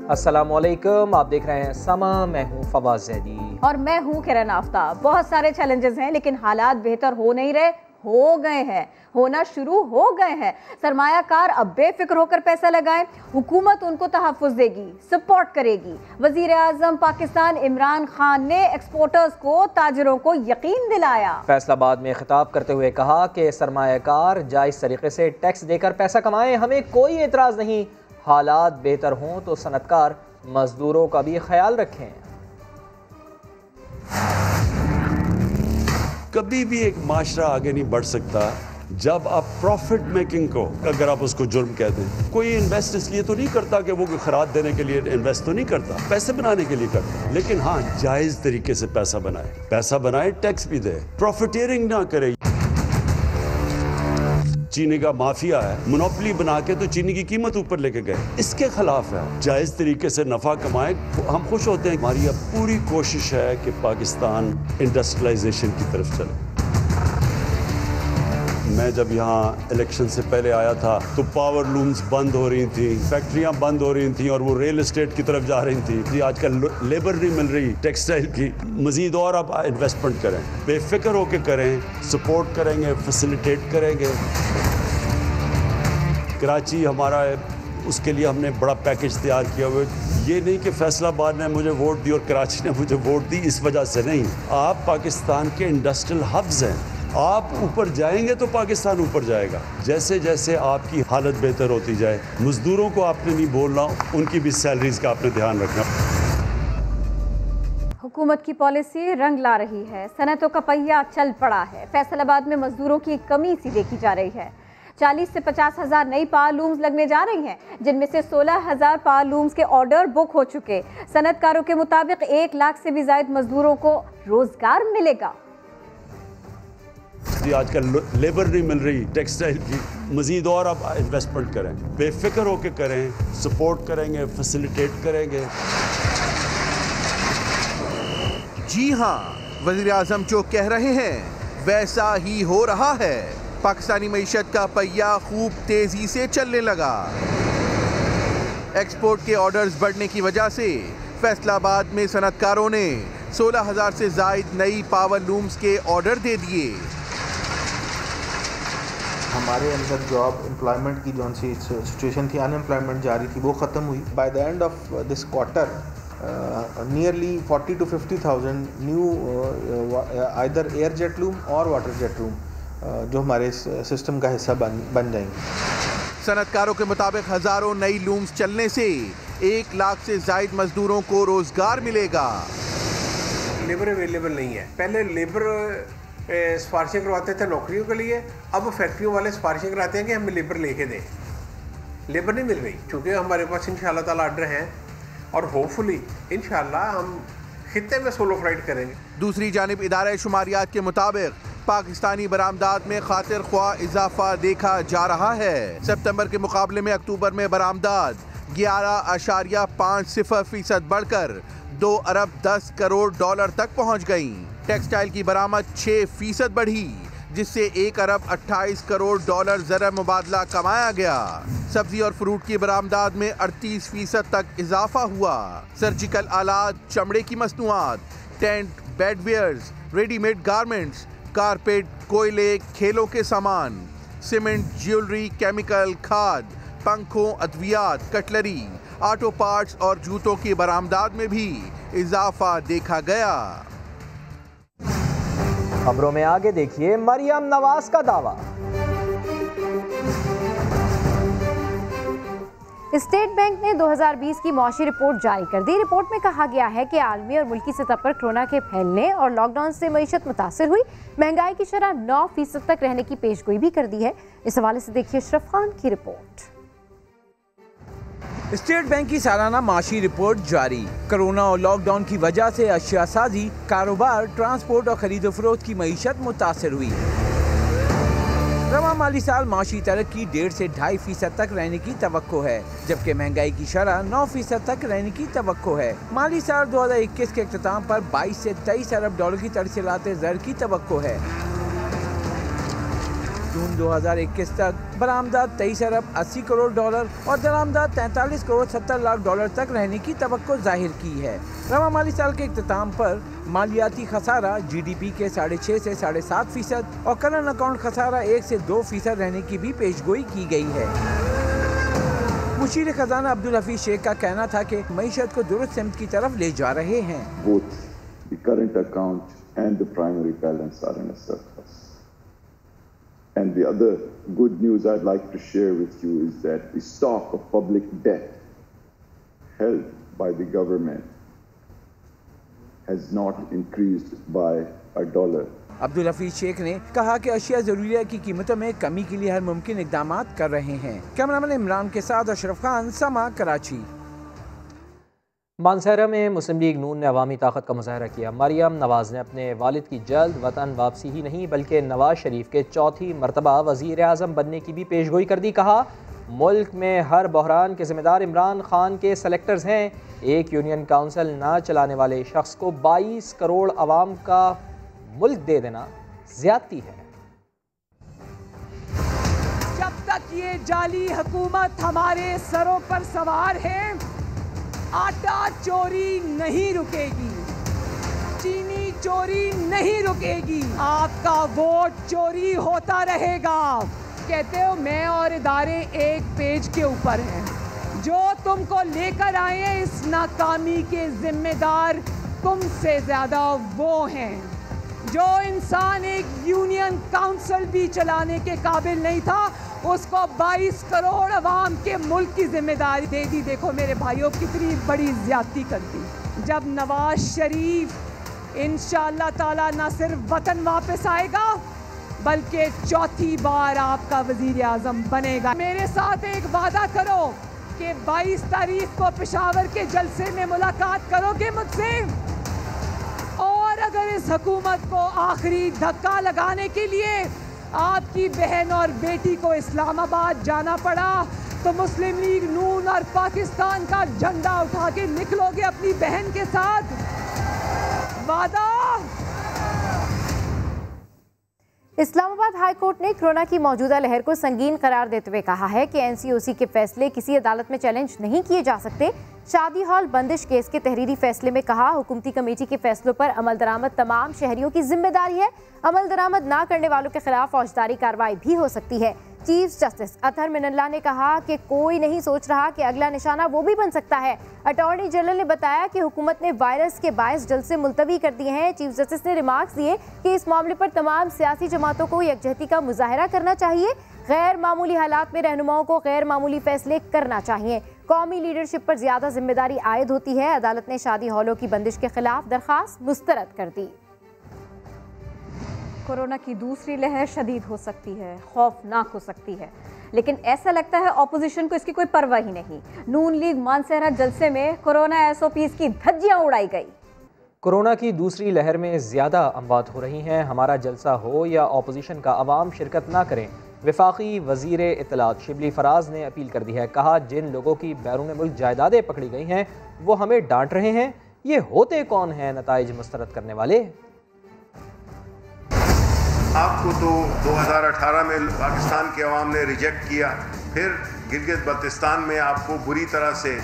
अस्सलामुअलैकुम, आप देख रहे हैं समा। मैं हूँ फवाद ज़ैदी और मैं हूँ किरण आफ्ताब। बहुत सारे चैलेंजेस हैं लेकिन हालात बेहतर हो नहीं रहे, हो गए हैं, होना शुरू हो गए हैं। सरमायाकार अब बेफिक्र होकर पैसा लगाएं, हुकूमत उनको तहफ़्फ़ुज़ देगी, सपोर्ट करेगी। वज़ीर आज़म पाकिस्तान इमरान खान ने एक्सपोर्टर्स को, ताजिरों को यकीन दिलाया। फैसलाबाद में खिताब करते हुए कहा कि सरमायाकार जायज़ तरीके से टैक्स देकर पैसा कमाएं, हमें कोई एतराज़ नहीं। हालात बेहतर हों तो सनतकार मजदूरों का भी ख्याल रखें। कभी भी एक माशरा आगे नहीं बढ़ सकता जब आप प्रॉफिट मेकिंग को, अगर आप उसको जुर्म कह दें। कोई इन्वेस्ट इसलिए तो नहीं करता कि वो खराद देने के लिए इन्वेस्ट तो नहीं करता, पैसे बनाने के लिए करता। लेकिन हाँ, जायज तरीके से पैसा बनाए, टैक्स भी दे, प्रॉफिटियरिंग ना करे। चीनी का माफिया है, मोनोपोली बना के तो चीनी की कीमत ऊपर लेके गए, इसके खिलाफ है। जायज तरीके से नफा कमाए, हम खुश होते हैं। हमारी अब पूरी कोशिश है कि पाकिस्तान इंडस्ट्रियलाइजेशन की तरफ चले। मैं जब यहाँ इलेक्शन से पहले आया था तो पावर लूम्स बंद हो रही थी, फैक्ट्रियां बंद हो रही थी और वो रियल एस्टेट की तरफ जा रही थी। जी आजकल लेबर नहीं मिल रही टेक्सटाइल की। मजीद और आप इन्वेस्टमेंट करें, बेफिक्र होकर करें, सपोर्ट करेंगे, फैसिलिटेट करेंगे। कराची हमारा है, उसके लिए हमने बड़ा पैकेज तैयार किया हुआ। ये नहीं कि फैसलाबाद ने मुझे वोट दी और कराची ने मुझे वोट दी, इस वजह से नहीं। आप पाकिस्तान के इंडस्ट्रियल हब्स हैं, आप ऊपर जाएंगे तो पाकिस्तान ऊपर जाएगा। जैसे जैसे आपकी हालत बेहतर होती जाए, मजदूरों को आपने नहीं बोलना, उनकी भी सैलरीज का आपने ध्यान रखना। हुकूमत की पॉलिसी रंग ला रही है, सनतों का पहिया चल पड़ा है। फैसलाबाद में मजदूरों की कमी सी देखी जा रही है। 40 से 50 हज़ार नई पावर लूम्स लगने जा रही हैं, जिनमें से 16,000 पावर लूम्स के ऑर्डर बुक हो चुके। सनतकारों के मुताबिक 1 लाख से भी ज्यादा मजदूरों को रोजगार मिलेगा। जी आजकल लेबर नहीं मिल रही टेक्सटाइल की। मजीद और आप इन्वेस्टमेंट करें, बेफिक्र होकर करें, सपोर्ट करेंगे, फैसिलिटेट करेंगे। जी हाँ, वज़ीर आज़म जो कह रहे हैं वैसा ही हो रहा है। पाकिस्तानी मईशत का पहिया खूब तेजी से चलने लगा। एक्सपोर्ट के ऑर्डर्स बढ़ने की वजह से फैसलाबाद में सनतकारों ने 16,000 से ज़ायद नई पावर लूम्स के ऑर्डर दे दिए। हमारे अंदर जॉब एम्प्लॉयमेंट की जो सी सिचुएशन थी, अनएम्प्लॉयमेंट जारी थी, वो ख़त्म हुई। By the end of this quarter nearly 40 to 50,000 new either air jet loom और वाटर जेट लूम जो हमारे सिस्टम का हिस्सा बन जाएंगे। सनतकारों के मुताबिक हजारों नई लूम्स चलने से 1 लाख से ज़ायद मजदूरों को रोजगार मिलेगा। लेबर अवेलेबल नहीं है। पहले लेबर सिफारिशें करवाते थे नौकरियों के लिए, अब फैक्ट्रियों वाले सिफारिशें कराते हैं कि हमें लेबर लेके दें। लेबर नहीं मिल रही, चूँकि हमारे पास इंशाल्लाह ताला ऑर्डर हैं और होपफुली इंशाल्लाह हम खित्ते में सोलो फ्लाइट करेंगे। दूसरी जानिब इदारे शुमारियात के मुताबिक पाकिस्तानी बरामदात में खातिर ख्वाह इजाफा देखा जा रहा है। सितंबर के मुकाबले में अक्टूबर में बरामदात 11.50% बढ़कर 2 अरब 10 करोड़ डॉलर तक पहुंच गई। टेक्सटाइल की बरामद 6% बढ़ी, जिससे 1 अरब 28 करोड़ डॉलर ज़र मुबादला कमाया गया। सब्जी और फ्रूट की बरामदात में 38% तक इजाफा हुआ। सर्जिकल आलात, चमड़े की मसनूआत, टेंट, बेडवेयर्स, रेडीमेड गारमेंट्स, कारपेट, कोयले, खेलों के सामान, सीमेंट, ज्वेलरी, केमिकल, खाद, पंखों, अद्वियात, कटलरी, ऑटो पार्ट्स और जूतों की बरामदात में भी इजाफा देखा गया। खबरों में आगे देखिए मरियम नवाज का दावा। स्टेट बैंक ने 2020 की मौशी रिपोर्ट जारी कर दी। रिपोर्ट में कहा गया है कि आलमी और मुल्की सतह पर कोरोना के फैलने और लॉकडाउन से मईशत मुतासर हुई। महंगाई की शरह 9% तक रहने की पेशगोई भी कर दी है। इस हवाले से देखिए अशरफ खान की रिपोर्ट। स्टेट बैंक की सालाना माशी रिपोर्ट जारी। कोरोना और लॉकडाउन की वजह से अशियासाजी, कारोबार, ट्रांसपोर्ट और खरीदो फरोख्त की मईशत मुतासर हुई। रवा माली साल माशी तरक्की 1.5 से 2.5% तक रहने की तवक्को है, जबकि महंगाई की शरह 9% तक रहने की तवक्को है। माली साल 2021 के इख्तिताम पर 22 से 23 अरब डॉलर की तरसीलात ज़र की तवक्को है। जून 2021 तक बरामदात 23 अरब 80 करोड़ डॉलर और दरामदात 43 करोड़ 70 लाख डॉलर तक रहने की तवक्को जाहिर की है। रवा माली साल के इख्तिताम पर मालियाती खसारा GDP के 6.5 से 7.5% और करंट अकाउंट खसारा 1 से 2% रहने की भी पेशगोई की गई है। मुशीर खजाना अब्दुल हफीज शेख का कहना था कि मईशत को दुरुस्त सिमत की तरफ ले जा रहे हैं। Both the current account and the primary balance are in a surplus. And the other good news I'd like to share with you is that the stock of public debt held by the government has not increased by a dollar. Abdul Hafeez Sheikh ने कहा कि अशिया ज़रूरिया की कीमतों में कमी के लिए हर मुमकिन इक़दाम कर रहे हैं। कैमरामैन इमरान के साथ अशरफ खान, समा, कराची। मानसहरा में मुस्लिम लीग नून ने अवामी ताकत का मुजाहरा किया। मरियम नवाज ने अपने वालिद की जल्द वतन वापसी ही नहीं बल्कि नवाज शरीफ के चौथी मरतबा वज़ीर आज़म बनने की भी पेशगोई कर दी। कहा, मुल्क में हर बहरान के ज़िम्मेदार इमरान खान के सेलेक्टर्स हैं। एक यूनियन काउंसिल ना चलाने वाले शख्स को 22 करोड़ अवाम का मुल्क दे देना ज्यादती है। जब तक ये जाली हुकूमत हमारे सरों पर सवार है, आटा चोरी नहीं रुकेगी, चीनी चोरी नहीं रुकेगी, आपका वोट चोरी होता रहेगा। कहते हो मैं और इदारे एक पेज के ऊपर हैं। जो तुमको लेकर आए हैं इस नाकामी के जिम्मेदार तुमसे ज्यादा वो हैं। जो इंसान एक यूनियन काउंसिल भी चलाने के काबिल नहीं था, उसको 22 करोड़ अवाम के मुल्क की जिम्मेदारी दे दी। देखो मेरे भाइयों कितनी बड़ी ज्यादती कर दी। जब नवाज शरीफ इंशाअल्लाह ताला न सिर्फ वतन वापस आएगा बल्कि चौथी बार आपका वजीर आज़म बनेगा। मेरे साथ एक वादा करो कि 22 तारीख को पेशावर के जलसे में मुलाकात करोगे मुझसे, और अगर इस हुकूमत को आखिरी धक्का लगाने के लिए आपकी बहन और बेटी को इस्लामाबाद जाना पड़ा तो मुस्लिम लीग नून और पाकिस्तान का झंडा उठा के निकलोगे अपनी बहन के साथ। वादा। इस्लामाबाद हाई कोर्ट ने कोरोना की मौजूदा लहर को संगीन करार देते हुए कहा है कि NCOC के फैसले किसी अदालत में चैलेंज नहीं किए जा सकते। शादी हॉल बंदिश केस के तहरीरी फैसले में कहा, हुकूमती कमेटी के फैसलों पर अमल दरामद तमाम शहरियों की जिम्मेदारी है। अमल दरामद ना करने वालों के खिलाफ फौजदारी कार्रवाई भी हो सकती है। चीफ जस्टिस अतहर मिनल्ला ने कहा कि कोई नहीं सोच रहा कि अगला निशाना वो भी बन सकता है। अटॉर्नी जनरल ने बताया कि हुकूमत ने वायरस के बायस जलसे मुलतवी कर दिए हैं। चीफ जस्टिस ने रिमार्क्स दिए कि इस मामले पर तमाम सियासी जमातों को यकजहती का मुजाहरा करना चाहिए। गैर मामूली हालात में रहनुमाओं को गैर मामूली फैसले करना चाहिए। कौमी लीडरशिप पर ज्यादा जिम्मेदारी आयद होती है। अदालत ने शादी हॉलों की बंदिश के खिलाफ दरखास्त मुस्तरद कर दी। कोरोना की दूसरी लहर शदीद हो सकती है, खौफनाक हो सकती है, लेकिन ऐसा लगता है ऑपोजिशन को इसकी कोई परवाह ही नहीं। नून लीग मानसहरा जलसे में कोरोना SOPs की धज्जियां उड़ाई गई। कोरोना की दूसरी लहर में ज़्यादा अमवात हो रही हैं। हमारा जलसा हो या ऑपोजिशन का, अवाम शिरकत ना करें। वफाकी वज़ीर इत्तलात शिबली फराज ने अपील कर दी है। कहा, जिन लोगों की बैरून मुल्क जायदादें पकड़ी गई हैं वो हमें डांट रहे हैं। ये होते कौन हैं नताइज मुस्तरद करने वाले? आपको तो 2018 में पाकिस्तान के अवाम ने रिजेक्ट किया, फिर गिलगित बल्तिस्तान में आपको बुरी तरह से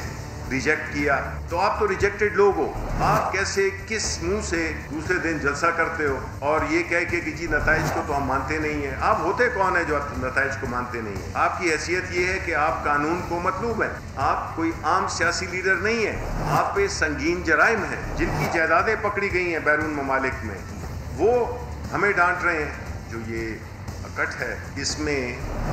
रिजेक्ट किया, तो आप तो रिजेक्टेड लोग हो। आप कैसे किस मुंह से दूसरे दिन जलसा करते हो और ये कह के कि जी नताइज को तो हम मानते नहीं हैं। आप होते कौन है जो नताइज को मानते नहीं हैं? आपकी हैसियत ये है कि आप कानून को मतलूब हैं, आप कोई आम सियासी लीडर नहीं है। आप पे संगीन जराइम हैं, जिनकी जायदादें पकड़ी गई हैं बैरून ममालिक में, वो हमें डांट रहे हैं। जो ये अकट है इसमें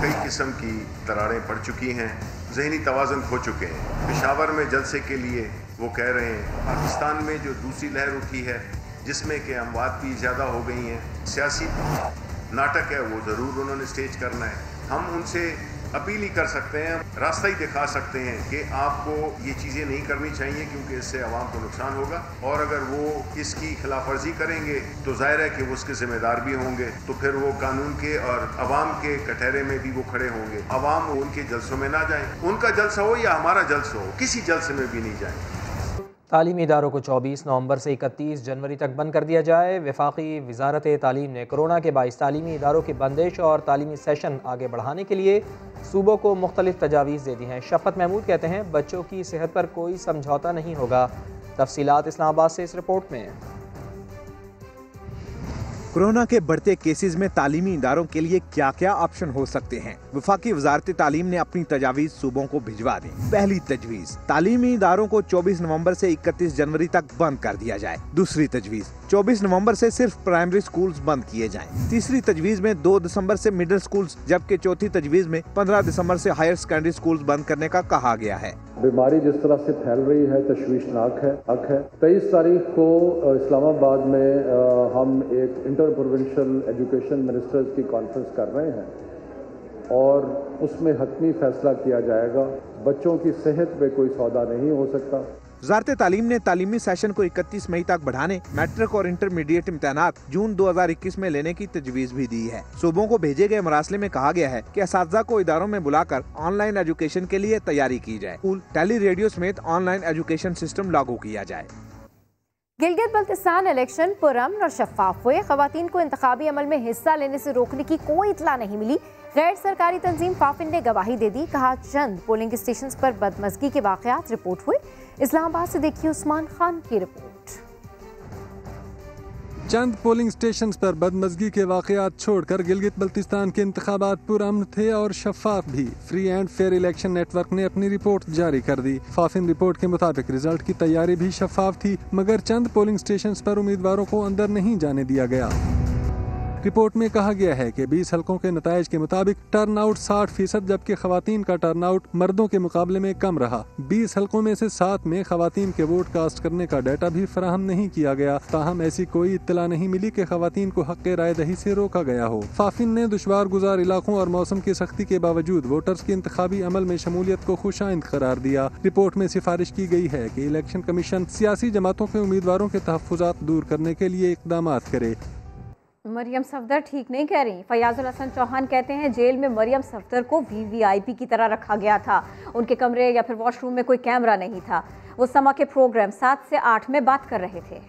कई किस्म की दरारें पड़ चुकी हैं, ज़हनी तवाज़ुन खो चुके हैं। पेशावर में जलसे के लिए वो कह रहे हैं, पाकिस्तान में जो दूसरी लहर उठी है जिसमें कि अमवात भी ज़्यादा हो गई हैं, सियासी नाटक है वो ज़रूर उन्होंने स्टेज करना है। हम उनसे अपील ही कर सकते हैं, रास्ता ही दिखा सकते हैं कि आपको ये चीज़ें नहीं करनी चाहिए क्योंकि इससे आवाम को नुकसान होगा, और अगर वो इसकी खिलाफ वर्जी करेंगे तो जाहिर है कि वो उसके जिम्मेदार भी होंगे। तो फिर वो कानून के और अवाम के कटहरे में भी वो खड़े होंगे। अवाम उनके जलसों में ना जाए, उनका जलसा हो या हमारा जलसा हो, किसी जलसे में भी नहीं जाए। तालीमी इदारों को 24 नवंबर से 31 जनवरी तक बंद कर दिया जाए। वफाकी वजारत तालीम ने कोरोना के बाइस तालीमी इदारों की बंदिश और तालीमी सेशन आगे बढ़ाने के लिए सूबों को मुख्तलिफ तजावीज़ दे दी हैं। शफ़क़त महमूद कहते हैं बच्चों की सेहत पर कोई समझौता नहीं होगा। तफसीलात इस्लामाबाद से इस रिपोर्ट में। कोरोना के बढ़ते केसेस में तालीमी इदारों के लिए क्या क्या ऑप्शन हो सकते हैं? वफाकी वजारत तालीम ने अपनी तजावीज़ सूबों को भिजवा दी। पहली तजवीज़, तालीमी इदारों को 24 नवंबर से 31 जनवरी तक बंद कर दिया जाए। दूसरी तजवीज़, 24 नवंबर से सिर्फ प्राइमरी स्कूल्स बंद किए जाएं। तीसरी तजवीज़ में 2 दिसंबर से मिडिल स्कूल्स, जबकि चौथी तजवीज़ में 15 दिसंबर से हायर सेकेंडरी स्कूल्स बंद करने का कहा गया है। बीमारी जिस तरह से फैल रही है तशवीशनाक है। 23 तारीख को इस्लामाबाद में हम एक इंटर प्रोविंशियल एजुकेशन मिनिस्टर्स की कॉन्फ्रेंस कर रहे हैं और उसमें हतमी फैसला किया जाएगा। बच्चों की सेहत पे कोई सौदा नहीं हो सकता। वजारत तालीम ने तालीमी सेशन को 31 मई तक बढ़ाने, मैट्रिक और इंटरमीडिएट इम्तहानात जून 2021 में लेने की तजवीज़ भी दी है। सूबों को भेजे गए मरासले में कहा गया है कि असातिज़ा को इदारों में बुलाकर ऑनलाइन एजुकेशन के लिए तैयारी की जाए। स्कूल, टेली रेडियो समेत ऑनलाइन एजुकेशन सिस्टम लागू किया जाए। गिलगित बल्तिस्तान इलेक्शन पुरअमन और शफाफ हुए। खवातीन को इंतखाबी अमल में हिस्सा लेने से रोकने की कोई इतला नहीं मिली। गैर सरकारी तंजीम फाफिन ने गवाही दे दी। कहा चंद पोलिंग स्टेशन पर बदमज़गी के वाक़यात रिपोर्ट हुए। इस्लामाबाद से देखिए उस्मान खान की रिपोर्ट। चंद पोलिंग स्टेशन पर बदमज़गी के वाक़यात छोड़कर गिलगित बल्तिस्तान के इंतखाबात पुरअमन थे और शफाफ भी। Free and fair election network ने अपनी रिपोर्ट जारी कर दी। फाफिन रिपोर्ट के मुताबिक रिजल्ट की तैयारी भी शफाफ थी, मगर चंद पोलिंग स्टेशन पर उम्मीदवारों को अंदर नहीं जाने दिया गया। रिपोर्ट में कहा गया है कि 20 हलकों के नताइज के मुताबिक टर्नआउट 60%, जबकि खवातीन का टर्नआउट मर्दों के मुकाबले में कम रहा। 20 हलकों में से 7 में खवातीन के वोट कास्ट करने का डाटा भी फराहम नहीं किया गया। ताहम ऐसी कोई इत्तला नहीं मिली कि खवातीन को हक़ राय दही से रोका गया हो। फाफिन ने दुश्वार गुजार इलाकों और मौसम की सख्ती के बावजूद वोटर्स की इंतखाबी अमल में शमूलियत को खुशाइंद करार दिया। रिपोर्ट में सिफारिश की गई है कि इलेक्शन कमीशन सियासी जमातों के उम्मीदवारों के तहफ़्फ़ुज़ात दूर करने के लिए इक़दाम करे। मरियम सफदर ठीक नहीं कह रही। फयाजुल हसन चौहान कहते हैं जेल में मरियम सफदर को VVIP की तरह रखा गया था। उनके कमरे या फिर वॉशरूम में कोई कैमरा नहीं था। वो समा के प्रोग्राम 7 से 8 में बात कर रहे थे।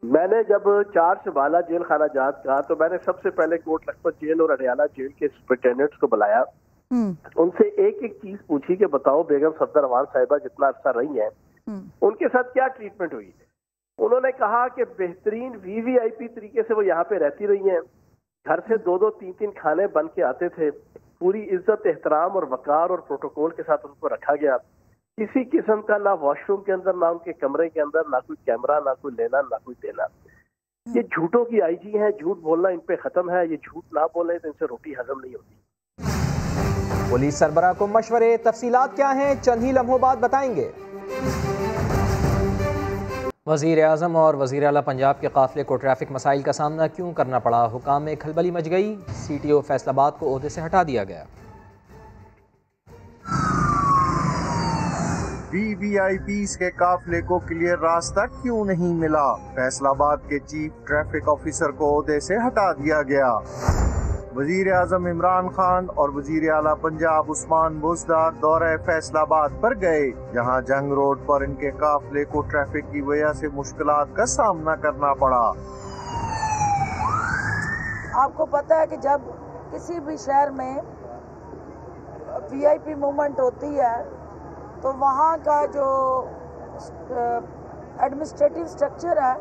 मैंने जब 4 से बाला जेल खाना जात कहा तो मैंने सबसे पहले कोट लखपत जेल और अडयाला जेल के सुपरिटेंडेंट्स को बुलाया। उनसे एक एक चीज पूछी कि बताओ बेगम सफदर अवान साहिबा जितना अर्सा रही हैं उनके साथ क्या ट्रीटमेंट हुई। उन्होंने कहा कि बेहतरीन VVIP तरीके से वो यहाँ पे रहती रही हैं। घर से 2-2, 3-3 खाने बन के आते थे। पूरी इज्जत, एहतराम और वकार और प्रोटोकॉल के साथ उनको रखा गया। किसी किस्म का ना वॉशरूम के अंदर, ना उनके कमरे के अंदर, ना कोई कैमरा, ना कोई लेना, ना कोई देना। ये झूठों की IG है। झूठ बोलना इन पे खत्म है। ये झूठ ना बोले तो इनसे रोटी हजम नहीं होती। पुलिस सरबराह को मशवरे, तफसीलात क्या हैं चंद ही लम्हों बाद बताएंगे। वज़ीर आज़म और वज़ीर आला पंजाब के काफ़िले को ट्रैफिक मसाइल का सामना क्यों करना पड़ा? हुकाम में खलबली मच गई। CTO फैसलाबाद को ओहदे से हटा दिया गया। VVIPs के काफिले को क्लियर रास्ता क्यों नहीं मिला? फैसलाबाद के चीफ ट्रैफिक ऑफिसर को ओहदे से हटा दिया गया। वजीर आजम इमरान खान और वजीर आला पंजाब उस्मान बुज़दार दौरे फैसलाबाद पर गए, जहां जंग रोड पर इनके काफिले को ट्रैफिक की वजह से मुश्किलात का सामना करना पड़ा। आपको पता है कि जब किसी भी शहर में VIP मूवमेंट होती है तो वहाँ का जो एडमिनिस्ट्रेटिव स्ट्रक्चर है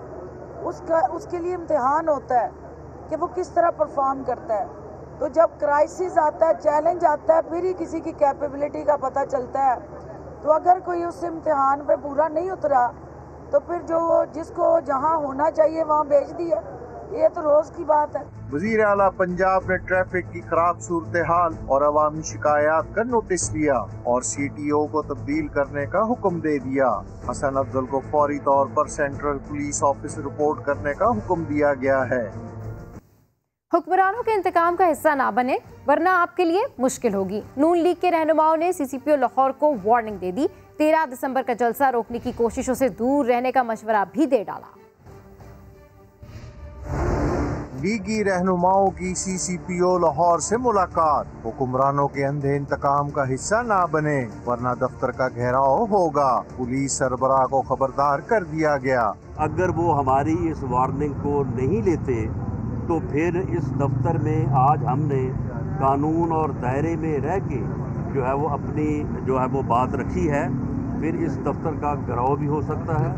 उसके लिए इम्तिहान होता है कि वो किस तरह परफॉर्म करता है। तो जब क्राइसिस आता है, चैलेंज आता है, फिर ही किसी की कैपेबिलिटी का पता चलता है। तो अगर कोई उस इम्तिहान पे पूरा नहीं उतरा तो फिर जिसको जहाँ होना चाहिए वहाँ भेज दिया। ये तो रोज की बात है। वजीर आला पंजाब ने ट्रैफिक की खराब सूरत हाल और अवामी शिकायत का नोटिस लिया और CTO को तब्दील करने का हुक्म दे दिया। हसन अफजल को फौरी तौर पर सेंट्रल पुलिस ऑफिस रिपोर्ट करने का हुक्म दिया गया है। हुक्मरानों के इंतकाम का हिस्सा ना बने वरना आपके लिए मुश्किल होगी। नून लीग के रहनुमाओं ने CCPO लाहौर को वार्निंग दे दी। 13 दिसंबर का जलसा रोकने की कोशिशों से दूर रहने का मशवरा भी दे डाला। लीगी रहनुमाओं की CCPO लाहौर से मुलाकात। हुक्मरानों के अंधे इंतकाम का हिस्सा ना बने वरना दफ्तर का घेराव होगा। पुलिस सरबराह को खबरदार कर दिया गया। अगर वो हमारी इस वार्निंग को नहीं लेते तो फिर इस दफ्तर में आज हमने कानून और दायरे में रह के जो है वो अपनी जो है वो बात रखी है। फिर इस दफ्तर का घेराव भी हो सकता है,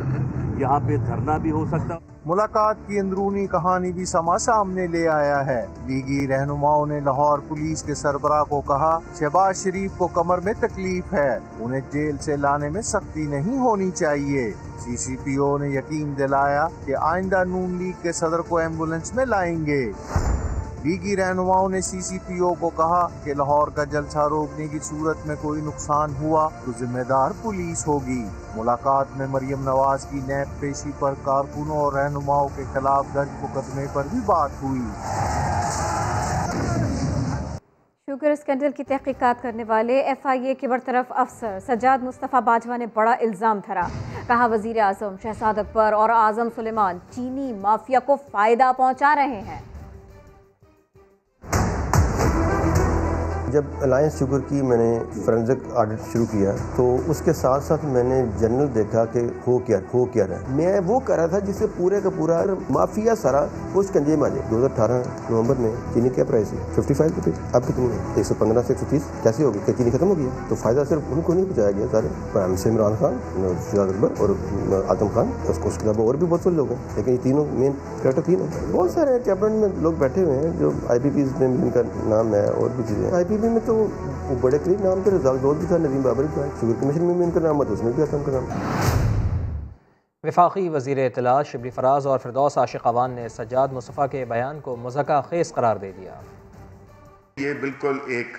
यहाँ पे धरना भी हो सकता है। मुलाकात की अंदरूनी कहानी भी समा सामने ले आया है। लीगी रहनुमाओं ने लाहौर पुलिस के सरबराह को कहा, शहबाज शरीफ को कमर में तकलीफ है, उन्हें जेल से लाने में सख्ती नहीं होनी चाहिए। CCPO ने यकीन दिलाया कि आइंदा नून लीग के सदर को एम्बुलेंस में लाएंगे। लीगी रहनुमाओं ने CCPO को कहा कि लाहौर का जलसा रोकने की सूरत में कोई नुकसान हुआ तो जिम्मेदार पुलिस होगी। मुलाकात में मरियम नवाज की नैब पेशी पर कारकुनों और रहनुमाओं के खिलाफ दर्ज मुकदमे पर भी बात हुई। शुगर स्कैंडल की तहकीकात करने वाले FIA के बरतरफ अफसर सज्जाद मुस्तफ़ा बाजवा ने बड़ा इल्ज़ाम धरा। कहा, वज़ीर आज़म शहजाद अकबर और आज़म सुलेमान चीनी माफिया को फ़ायदा पहुँचा रहे हैं। जब अलायंस शुगर की मैंने फोरेंसिक ऑडिट शुरू किया तो उसके साथ साथ मैंने जनरल देखा कि हो क्या रहा है। मैं वो कर रहा था जिससे पूरे का पूरा माफिया सारा कुछ कंजे में आ जाए। 2018 नवंबर में चीनी क्या प्राइस है 55 रुपये, अब कितनी है 115 से 130 कैसे होगी? क्या चीनी खत्म हो गई? तो फायदा सिर्फ उनको नहीं पहुँचाया गया सारे, हमसे इमरान खान, शहजाद अकबर और आजम खान, उसके अलावा और भी बहुत सारे लोग हैं, लेकिन ये तीनों मेन कैरेक्टर तीन है। बहुत सारे कैबिनेट में लोग बैठे हुए हैं जो IPPs में इनका नाम है और भी चीज़ें। IPP में तो वो बड़े करीब नाम थे, रज़ाक दौद भी था, नदीम बाबरी था, शुगर कमीशन में भी इनका नाम था, उसमें भी आता उनका नाम। वफाकी वज़ीर इत्तलात शिबली फराज और फिरदौस आशिक अवान ने सज्जाद मुस्तफ़ा के बयान को मुज़क्का खेज़ करार दे दिया। ये बिल्कुल एक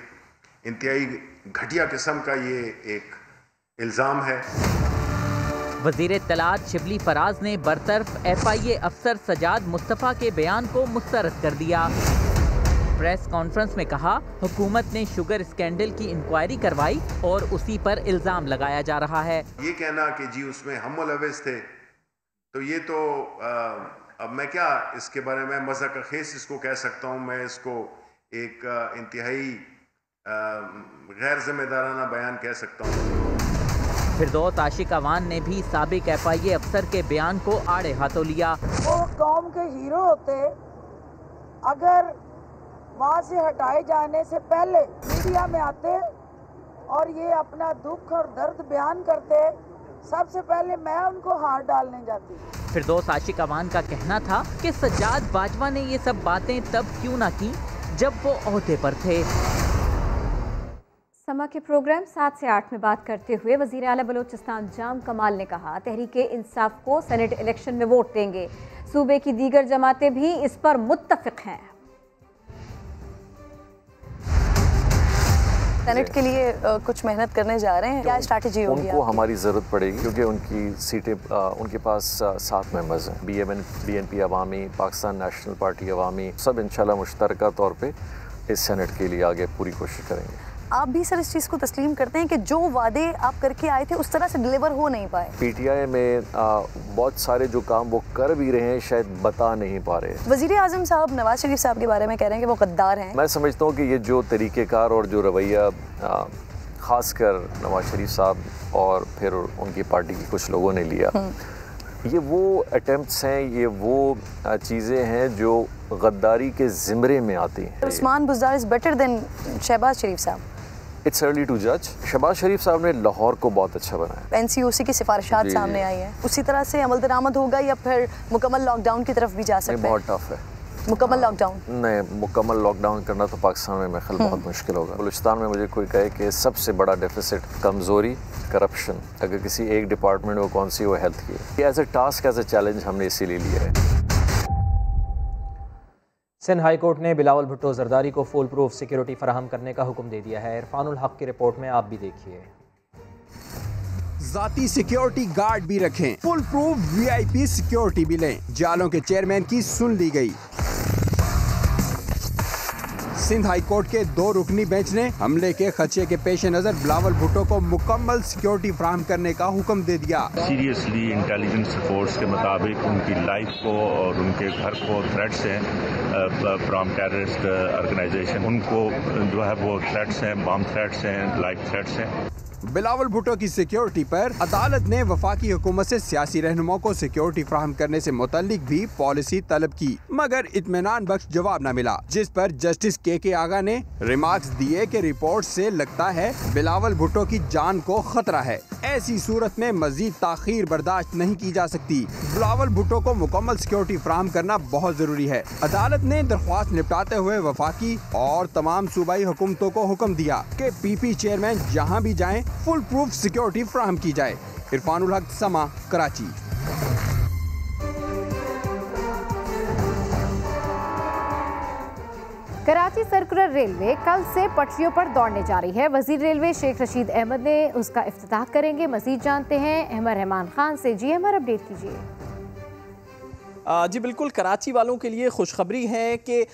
इंतहाई घटिया किस्म का ये एक इल्ज़ाम है। वज़ीर इत्तलात शिबली फराज ने बरतरफ FIA अफसर सज्जाद मुस्तफ़ा के बयान को मुस्तरद कर दिया। प्रेस कॉन्फ्रेंस में कहा, हुकूमत ने शुगर स्कैंडल की इंक्वायरी करवाई और उसी पर इल्ज़ाम लगाया जा रहा है। ये कहना कि जी उसमें हम मुलविस थे, तो ये तो अब मैं क्या इसके बारे में मज़ाक खेज़ इसको कह सकता हूँ। मैं इसको एक इंतहाई गैर जिम्मेदाराना बयान कह सकता हूँ। फिरदौस आशिक अवान ने भी साबिक FIA अफसर के बयान को आड़े हाथों लिया। वो कौम के हीरो होते, अगर वहाँ से हटाए जाने से पहले मीडिया में आते और ये अपना दुख और दर्द बयान करते, सबसे पहले मैं उनको हाथ डालने जाती। फिरदौस आशिक अवान का कहना था कि सज्जाद बाजवा ने ये सब बातें तब क्यों ना की जब वो ओहदे पर थे। समा के प्रोग्राम 7 से 8 में बात करते हुए वज़ीर आला बलोचिस्तान जाम कमाल ने कहा, तहरीके इंसाफ को सेनेट इलेक्शन में वोट देंगे। सूबे की दीगर जमातें भी इस पर मुत्तफिक हैं। सेनेट के लिए कुछ मेहनत करने जा रहे हैं, क्या स्ट्रैटेजी होगी? उनको हमारी ज़रूरत पड़ेगी क्योंकि उनकी सीटें उनके पास 7 मेंबर्स हैं। BNP अवामी, पाकिस्तान नेशनल पार्टी अवामी, सब इंशाल्लाह मुश्तरका तौर पे इस सेनेट के लिए आगे पूरी कोशिश करेंगे। आप भी सर इस चीज़ को तस्लीम करते हैं कि जो वादे आप करके आए थे उस तरह से डिलीवर हो नहीं पाए? PTI में बहुत सारे जो काम वो कर भी रहे हैं शायद बता नहीं पा रहे। वज़ीर आज़म साहब नवाज शरीफ साहब के बारे में कह रहे हैं कि वो गद्दार हैं। मैं समझता हूँ कि ये जो तरीक़ेकार और जो रवैया ख़ासकर नवाज शरीफ साहब और फिर उनकी पार्टी के कुछ लोगों ने लिया, ये वो अटेम्प्ट्स हैं, ये वो चीज़ें हैं जो गद्दारी के ज़िम्रे में आती हैं। Usman Buzdar is better than Shahbaz Sharif साहब। इट्स अर्ली टू जज। शहबाज शरीफ साहब ने लाहौर को बहुत अच्छा बनाया। NCOC की सिफारिशात सामने आई हैं, उसी तरह से अमल दरामद होगा या फिर मुकम्मल लॉकडाउन की तरफ भी जा सकते हैं? बहुत टफ है मुकम्मल लॉकडाउन। नहीं, मुकम्मल लॉकडाउन करना तो पाकिस्तान में मैं ख्याल बहुत मुश्किल होगा। बलूचिस्तान में मुझे कोई कहे कि सबसे बड़ा डेफिसिट कमज़ोरी, करप्शन, अगर किसी एक डिपार्टमेंट में कौन सी, वो हेल्थ की। As a task, as a challenge हमने इसीलिए लिया है। सिंध हाई कोर्ट ने बिलावल भुट्टो जरदारी को फुल प्रूफ सिक्योरिटी फराहम करने का हुक्म दे दिया है। इरफानुल हक की रिपोर्ट में आप भी देखिए। जाती सिक्योरिटी गार्ड भी रखें, फुल प्रूफ VIP सिक्योरिटी भी लें। जालों के चेयरमैन की सुन ली गई। सिंध हाई कोर्ट के 2 रुकनी बेंच ने हमले के खदशे के पेश नजर बिलावल भुट्टो को मुकम्मल सिक्योरिटी फराहम करने का हुक्म दे दिया। सीरियसली इंटेलिजेंस रिपोर्ट्स के मुताबिक उनकी लाइफ को और उनके घर को थ्रेट्स हैं, फ्रॉम टेररिस्ट ऑर्गेनाइजेशन, उनको जो है वो थ्रेट्स हैं, बम थ्रेट्स हैं, लाइफ थ्रेट्स हैं। बिलावल भुट्टो की सिक्योरिटी पर अदालत ने वफाकी हुकूमत से सियासी रहनुमाओं को सिक्योरिटी फराहम करने से मुतल्लिक भी पॉलिसी तलब की, मगर इत्मीनान बख्श जवाब न मिला, जिस पर जस्टिस के आगा ने रिमार्क्स दिए कि रिपोर्ट से लगता है बिलावल भुट्टो की जान को खतरा है। ऐसी सूरत में मजीद ताखीर बर्दाश्त नहीं की जा सकती। बिलावल भुट्टो को मुकम्मल सिक्योरिटी फराहम करना बहुत जरूरी है। अदालत ने दरख्वास्त निपटाते हुए वफाकी और तमाम सूबाई हुकूमतों को हुक्म दिया कि पीपी चेयरमैन जहां भी जाएं फुल प्रूफ सिक्योरिटी फराहम की जाए। इरफानुल हक, समा, कराची। कराची सर्कुलर रेलवे कल से पटरियों पर दौड़ने जा रही है। वजीर रेलवे शेख रशीद अहमद ने उसका इफ्तिताह करेंगे। मजीद जानते हैं अहमद रहमान खान से। जी अहमद, अपडेट कीजिए। जी बिल्कुल, कराची वालों के लिए खुशखबरी है कि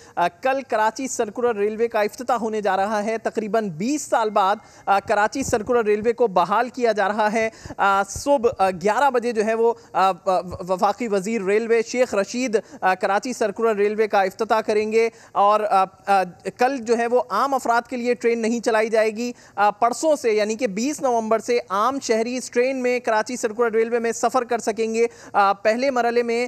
कल कराची सर्कुलर रेलवे का इफ्तिताह होने जा रहा है। तकरीबन 20 साल बाद कराची सर्कुलर रेलवे को बहाल किया जा रहा है। सुबह 11 बजे जो है वो वफाकी वजीर railway Sheikh Rashid Karachi circular railway का इफ्तिताह करेंगे और कल जो है वो आम अफराद के लिए ट्रेन नहीं चलाई जाएगी। परसों से यानी कि 20 नवंबर से आम शहरी इस ट्रेन में कराची सर्कुलर रेलवे में सफ़र कर सकेंगे। पहले मरहले में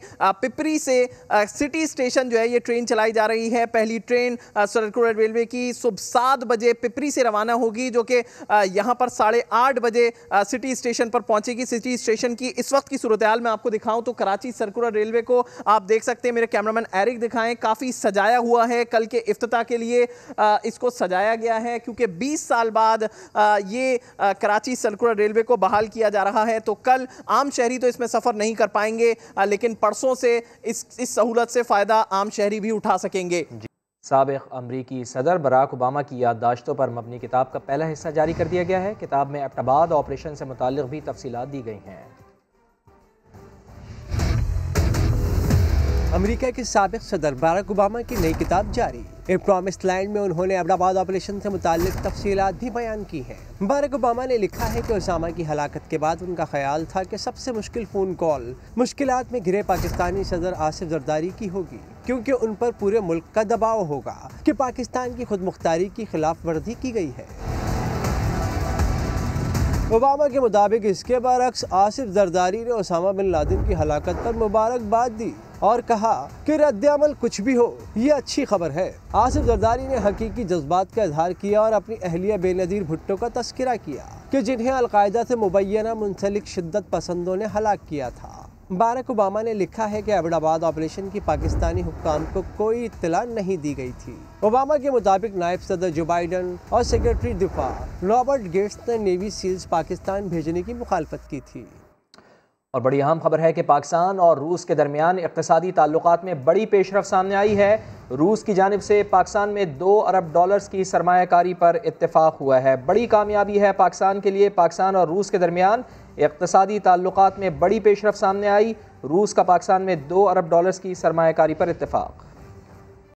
पिपरी से सिटी स्टेशन जो है ये ट्रेन चलाई जा रही है। पहली ट्रेन सर्कुलर रेलवे की सुबह 7 बजे पिपरी से रवाना होगी, जो कि यहाँ पर 8:30 बजे सिटी स्टेशन पर पहुंचेगी। सिटी स्टेशन की इस वक्त की सूरत हाल मैं आपको दिखाऊं तो कराची सर्कुलर रेलवे को आप देख सकते हैं, मेरे कैमरामैन एरिक दिखाएं, काफ़ी सजाया हुआ है। कल के इफ्तिताह के लिए इसको सजाया गया है क्योंकि 20 साल बाद ये कराची सर्कुलर रेलवे को बहाल किया जा रहा है। तो कल आम शहरी तो इसमें सफ़र नहीं कर पाएंगे, लेकिन परसों से इस सहूलत से फ़ायदा आम शहरी भी उठा सकेंगे। साबिक़ अमरीकी सदर बराक ओबामा की याददाश्तों पर मबनी किताब का पहला हिस्सा जारी कर दिया गया है। किताब में एबटाबाद ऑपरेशन से मुताल्लिक़ भी तफसीलात दी गई हैं। अमेरिका के साबिक़ सदर बराक ओबामा की नई किताब जारी। प्रॉमिस लैंड में उन्होंने एबटाबाद ऑपरेशन से मुताल्लिक तफसीलात भी बयान की हैं। बराक ओबामा ने लिखा है कि ओसामा की हलाकत के बाद उनका ख्याल था कि सबसे मुश्किल फ़ोन कॉल मुश्किलात में घिरे पाकिस्तानी सदर आसिफ जरदारी की होगी, क्योंकि उन पर पूरे मुल्क का दबाव होगा कि पाकिस्तान की खुद मुख्तारी की खिलाफ वर्जी की गई है। ओबामा के मुताबिक इसके बरक्स आसिफ जरदारी ने ओसामा बिन लादेन की हलाकत पर मुबारकबाद दी और कहा कि रद्द-ए-अमल कुछ भी हो, ये अच्छी खबर है। आसिफ जरदारी ने हकीकी जज्बात का इजहार किया और अपनी अहलिया बेनज़ीर भुट्टो का तस्करा किया कि जिन्हें अलकायदा से मुबैना मुंसलिक शिद्दत पसंदों ने हलाक किया था। बराक ओबामा ने लिखा है कि एबटाबाद ऑपरेशन की पाकिस्तानी हुक्काम को कोई इत्तला नहीं दी गई थी। ओबामा के मुताबिक नायब सदर जो बाइडन और सेक्रेटरी दिफा रॉबर्ट गेट्स ने नेवी सील्स पाकिस्तान भेजने की मुखालफत की थी। और बड़ी अहम खबर है कि पाकिस्तान और रूस के दरमियान इक़्तिसादी ताल्लुकात में बड़ी पेशरफ सामने आई है। रूस की जानिब से पाकिस्तान में $2 अरब की सरमायाकारी पर इत्तेफाक हुआ है। बड़ी कामयाबी है पाकिस्तान के लिए। पाकिस्तान और रूस के दरमियान इक़्तिसादी ताल्लुकात में बड़ी पेशरफ सामने आई। रूस का पाकिस्तान में $2 अरब की सरमायाकारी पर इत्तेफाक।